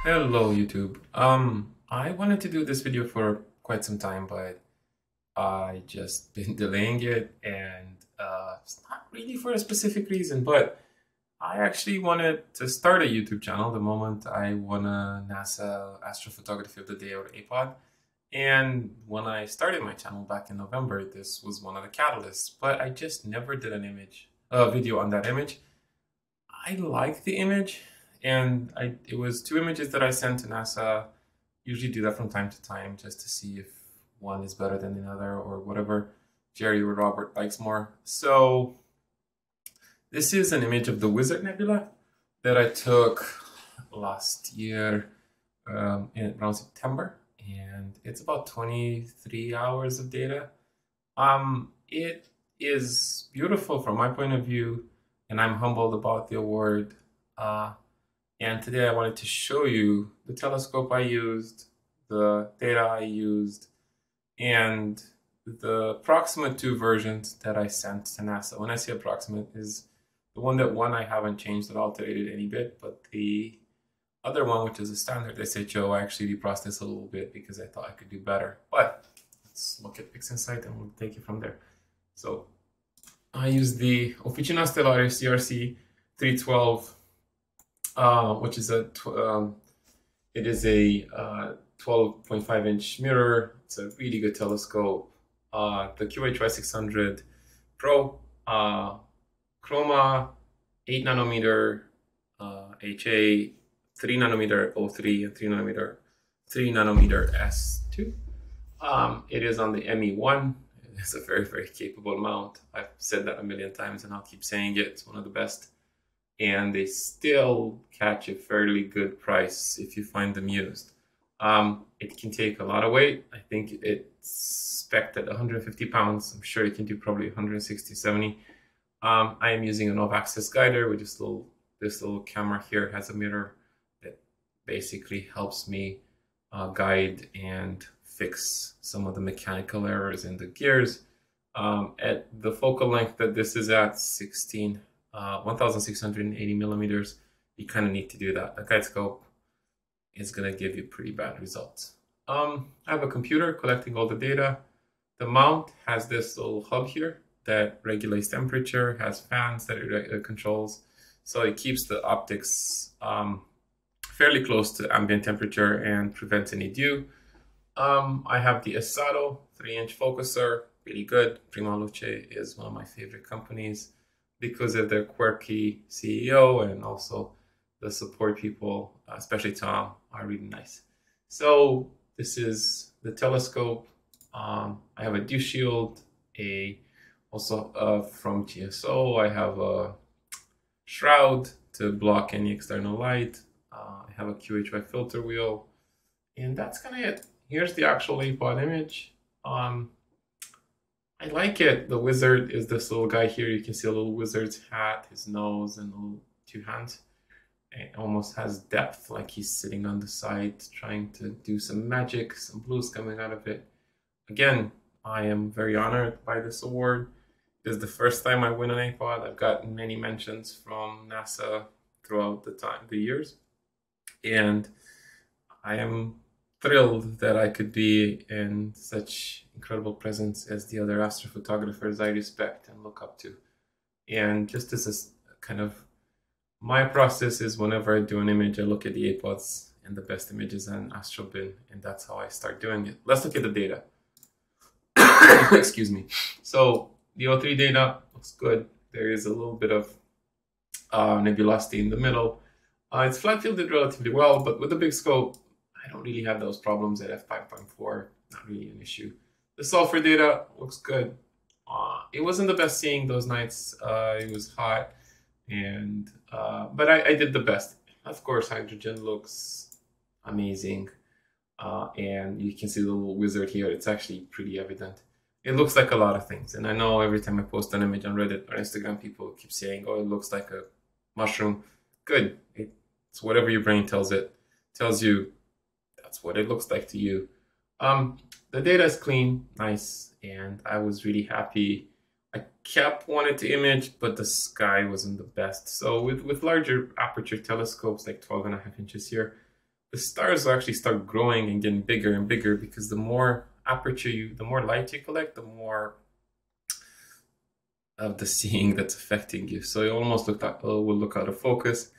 Hello YouTube. I wanted to do this video for quite some time, but I just been delaying it, and it's not really for a specific reason, but I actually wanted to start a YouTube channel the moment I won a NASA Astrophotography of the Day or Apod. And when I started my channel back in November, this was one of the catalysts, but I just never did a video on that image. I like the image, and it was two images that I sent to NASA. Usually do that from time to time just to see if one is better than the other or whatever Jerry or Robert likes more. So this is an image of the Wizard Nebula that I took last year in around September, and it's about 23 hours of data. It is beautiful from my point of view, and I'm humbled about the award. And today I wanted to show you the telescope I used, the data I used, and the approximate two versions that I sent to NASA. When I say approximate, is the one that won I haven't changed or altered any bit, but the other one, which is a standard SHO, I actually reprocessed a little bit because I thought I could do better. But let's look at PixInsight and we'll take it from there. So I used the Officina Stellare CRC 312, which is a 12.5-inch mirror. It's a really good telescope. The QHY 600 Pro, Chroma 8 nanometer, HA 3 nanometer O3 and 3 nanometer S2. It is on the ME1. It's a very, very capable mount. I've said that a million times and I'll keep saying it. It's one of the best. And they still catch a fairly good price if you find them used. It can take a lot of weight. I think it's spec'd at 150 pounds. I'm sure it can do probably 160, 70. I am using an off-axis guider with this little camera here. Has a mirror that basically helps me guide and fix some of the mechanical errors in the gears. At the focal length that this is at, 1680 millimeters, you kind of need to do that. The guide scope is going to give you pretty bad results. I have a computer collecting all the data. The mount has this little hub here that regulates temperature, has fans that it controls, so it keeps the optics fairly close to ambient temperature and prevents any dew. I have the Asado 3-inch focuser, really good. Prima Luce is one of my favorite companies because of their quirky CEO, and also the support people, especially Tom, are really nice. So this is the telescope. I have a dew shield, also from TSO. I have a shroud to block any external light. I have a QHY filter wheel, and that's kind of it. Here's the actual Apod image. I like it. The wizard is this little guy here. You can see a little wizard's hat, his nose, and little two hands. It almost has depth, like he's sitting on the side trying to do some magic, some blues coming out of it. Again, I am very honored by this award. It is the first time I win an Apod. I've gotten many mentions from NASA throughout the years, and I am thrilled that I could be in such incredible presence as the other astrophotographers I respect and look up to. And just as a kind of my process is, whenever I do an image, I look at the Apods and the best images on astrobin, and that's how I start doing it. Let's look at the data. Excuse me. So the O3 data looks good. There is a little bit of nebulosity in the middle. It's flat fielded relatively well, but with the big scope, I don't really have those problems at f5.4. Not really an issue. The sulfur data looks good. It wasn't the best seeing those nights. It was hot, and but I did the best. Of course, hydrogen looks amazing, and you can see the little wizard here. It's actually pretty evident. It looks like a lot of things, and I know every time I post an image on Reddit or Instagram, people keep saying, "Oh, it looks like a mushroom." Good. It's whatever your brain tells you. That's what it looks like to you. The data is clean, nice, and I was really happy. I kept wanting to image, but the sky wasn't the best. So with larger aperture telescopes, like 12.5 inches here, the stars will actually start growing and getting bigger and bigger, because the more the more light you collect, the more of the seeing that's affecting you. So it almost will look out of focus,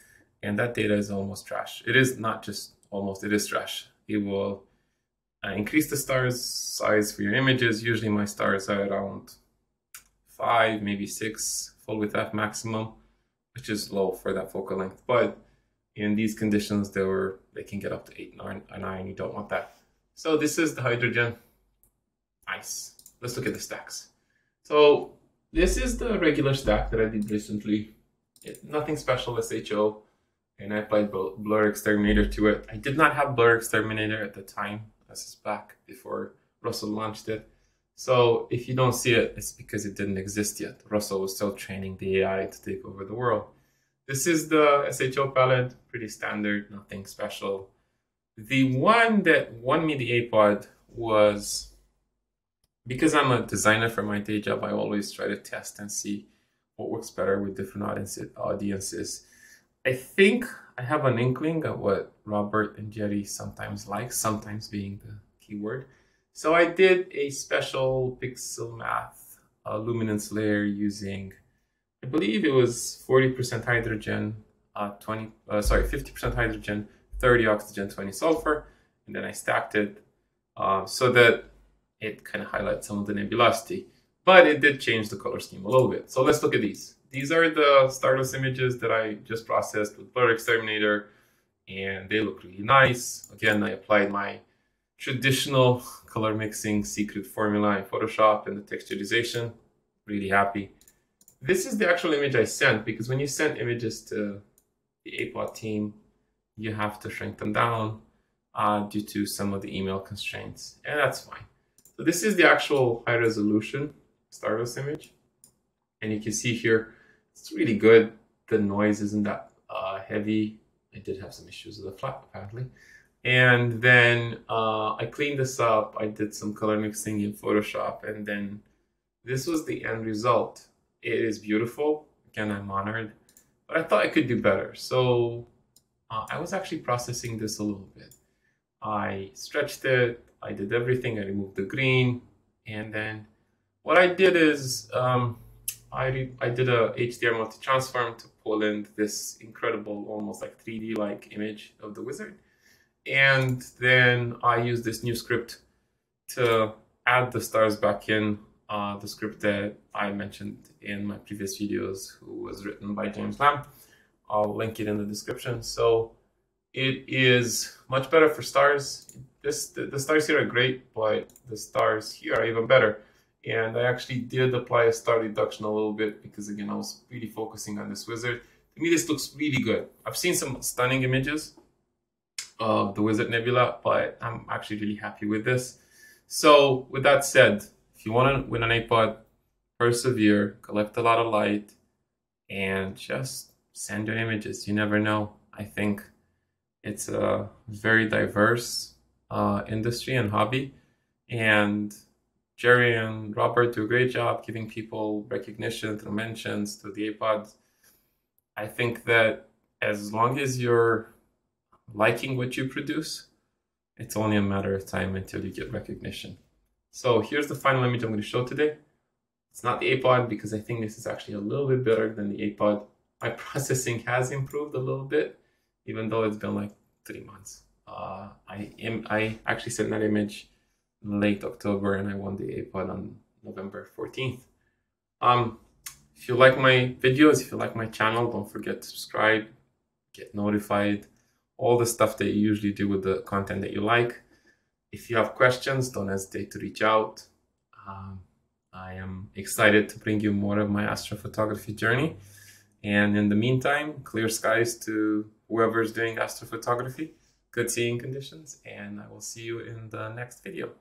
and that data is almost trash. It is not just almost, it is trash. It will increase the star's size for your images. Usually my stars are around 5, maybe 6 full width f maximum, which is low for that focal length. But in these conditions, they can get up to 8, 9, you don't want that. So this is the hydrogen. Nice. Let's look at the stacks. So this is the regular stack that I did recently. Nothing special, SHO, and I applied Blur Exterminator to it. I did not have Blur Exterminator at the time. This is back before Russell launched it. So if you don't see it, it's because it didn't exist yet. Russell was still training the AI to take over the world. This is the SHO palette, pretty standard, nothing special. The one that won me the Apod was, because I'm a designer for my day job, I always try to test and see what works better with different audiences. I think I have an inkling of what Robert and Jerry sometimes like, sometimes being the key word. So I did a special pixel math luminance layer using, I believe it was 40% hydrogen, 50% hydrogen, 30 oxygen, 20 sulfur, and then I stacked it so that it kind of highlights some of the nebulosity, but it did change the color scheme a little bit. So let's look at these. These are the starless images that I just processed with Blur Exterminator, and they look really nice. Again, I applied my traditional color mixing secret formula in Photoshop and the texturization. Really happy. This is the actual image I sent, because when you send images to the Apod team, you have to shrink them down due to some of the email constraints, and that's fine. So this is the actual high resolution starless image, and you can see here, it's really good. The noise isn't that heavy. I did have some issues with the flat, apparently. And then I cleaned this up. I did some color mixing in Photoshop, and then this was the end result. It is beautiful. Again, I'm honored, but I thought I could do better. So I was actually processing this a little bit. I stretched it. I did everything. I removed the green, and then what I did is I did a HDR multi-transform to pull in this incredible, almost like 3D-like image of the wizard. And then I used this new script to add the stars back in, the script that I mentioned in my previous videos, who was written by James Lamb. I'll link it in the description. So it is much better for stars. The stars here are great, but the stars here are even better. And I actually did apply a star reduction a little bit, because again, I was really focusing on this wizard. To me, this looks really good. I've seen some stunning images of the Wizard Nebula, but I'm actually really happy with this. So with that said, if you want to win an Apod, persevere, collect a lot of light, and just send your images. You never know. I think it's a very diverse industry and hobby, and Jerry and Robert do a great job giving people recognition through mentions to the Apods. I think that as long as you're liking what you produce, it's only a matter of time until you get recognition. So here's the final image I'm going to show today. It's not the Apod, because I think this is actually a little bit better than the Apod. My processing has improved a little bit, even though it's been like 3 months. I actually sent that image late October, and I won the Apod on November 14th. If you like my videos, if you like my channel, don't forget to subscribe, get notified, all the stuff that you usually do with the content that you like. If you have questions, don't hesitate to reach out. I am excited to bring you more of my astrophotography journey. And in the meantime, clear skies to whoever's doing astrophotography, good seeing conditions, and I will see you in the next video.